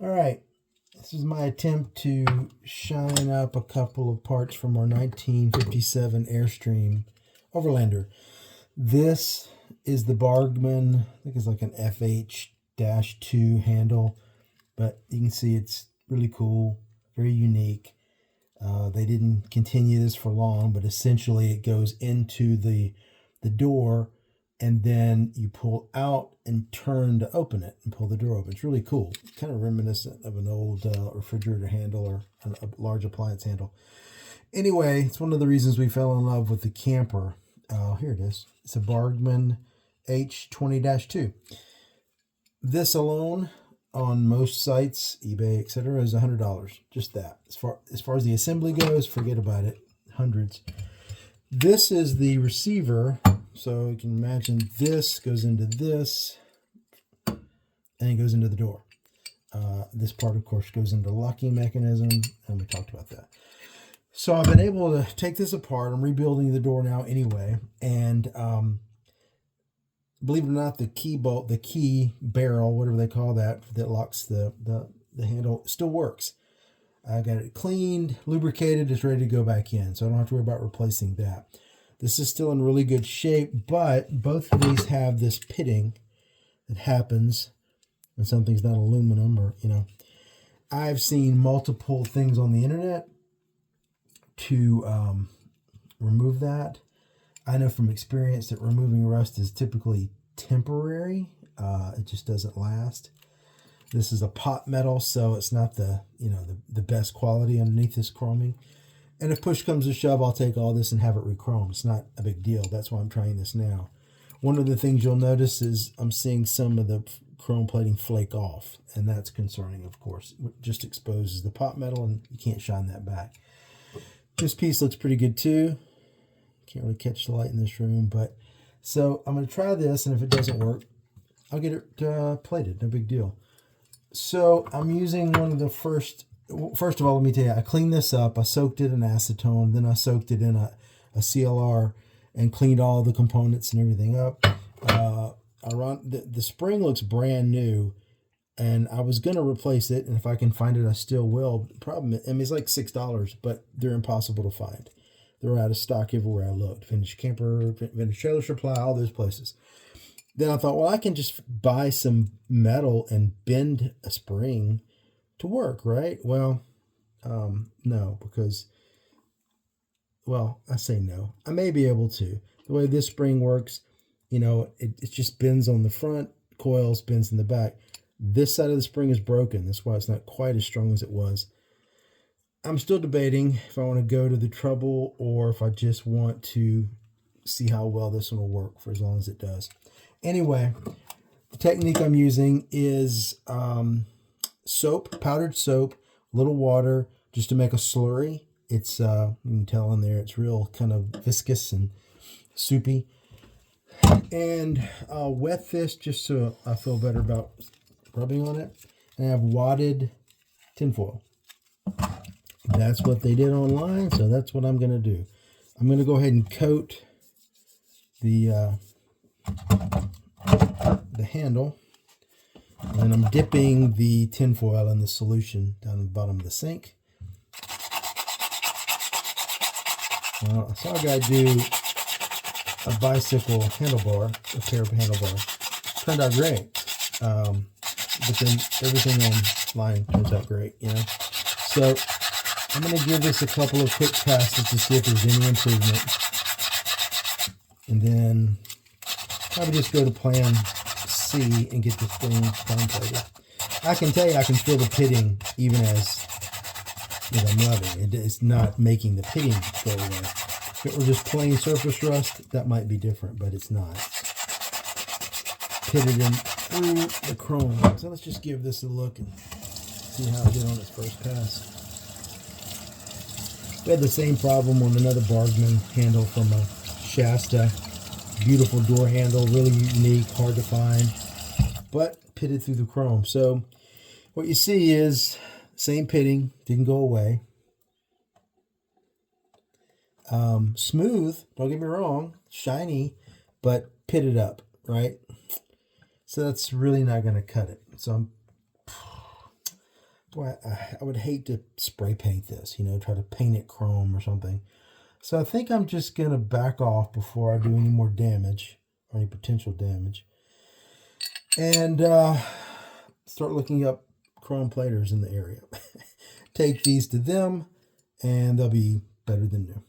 All right, this is my attempt to shine up a couple of parts from our 1957 Airstream Overlander. This is the Bargman, I think it's like an FH-2 handle, but you can see it's really cool, very unique. They didn't continue this for long, but essentially it goes into the door, and then you pull out and turn to open it and pull the door open. It's really cool. It's kind of reminiscent of an old refrigerator handle or a large appliance handle. Anyway, it's one of the reasons we fell in love with the camper. Here it is. It's a Bargman H20-2. This alone on most sites, eBay, etc., is $100. Just that. As far as the assembly goes, forget about it. Hundreds. This is the receiver. So you can imagine this goes into this, and it goes into the door. This part, of course, goes into the locking mechanism, and we talked about that. So I've been able to take this apart. I'm rebuilding the door now anyway, and believe it or not, the key bolt, the key barrel, whatever they call that locks the handle, still works. I got it cleaned, lubricated, it's ready to go back in, so I don't have to worry about replacing that. This is still in really good shape, but both of these have this pitting that happens when something's not aluminum, or, I've seen multiple things on the internet to remove that. I know from experience that removing rust is typically temporary. It just doesn't last. This is a pot metal, so it's not the best quality underneath this chroming. And if push comes to shove, I'll take all this and have it re-chromed. It's not a big deal. That's why I'm trying this now. One of the things you'll notice is I'm seeing some of the chrome plating flake off, and that's concerning, of course. It just exposes the pot metal, and you can't shine that back. This piece looks pretty good too. Can't really catch the light in this room, but so I'm going to try this, and if it doesn't work, I'll get it plated. No big deal. So I'm using one of the first of all, let me tell you, I cleaned this up. I soaked it in acetone, then I soaked it in a CLR and cleaned all the components and everything up. The spring looks brand new, and I was going to replace it, and if I can find it, I still will. Problem, it's like $6, but they're impossible to find. They're out of stock everywhere I looked. Vintage Camper, Vintage Trailer Supply, all those places. Then I thought, well, I can just buy some metal and bend a spring to work, right? Well, no, because, I say no. I may be able to. The way this spring works, it just bends on the front, coils, bends in the back. This side of the spring is broken. That's why it's not quite as strong as it was. I'm still debating if I want to go to the trouble or if I just want to see how well this one will work for as long as it does. Anyway, the technique I'm using is soap, powdered soap, a little water, just to make a slurry. It's, you can tell in there, it's real kind of viscous and soupy. And I'll wet this just so I feel better about rubbing on it. And I have wadded tinfoil. That's what they did online, so that's what I'm going to do. I'm going to go ahead and coat the handle, and I'm dipping the tinfoil in the solution down the bottom of the sink. Well, I saw a guy do a bicycle handlebar, a pair of handlebars. Turned out great, but then everything online turns out great, So I'm going to give this a couple of quick passes to see if there's any improvement. And then probably just go to plan C and get this thing plated. I can tell you, I can feel the pitting even as I'm rubbing. It's not making the pitting go away. If it were just plain surface rust, that might be different, but it's not. It's pitted in through the chrome. So let's just give this a look and see how it did on its first pass. We had the same problem on another Bargman handle from a Shasta. Beautiful door handle, really unique, hard to find, but pitted through the chrome. So what you see is same pitting, didn't go away. Smooth, don't get me wrong, shiny, but pitted up, right? So that's really not going to cut it. So boy, I would hate to spray paint this, you know, try to paint it chrome or something. So I think I'm just going to back off before I do any more damage, or any potential damage. And start looking up chrome platers in the area. Take these to them, and they'll be better than new.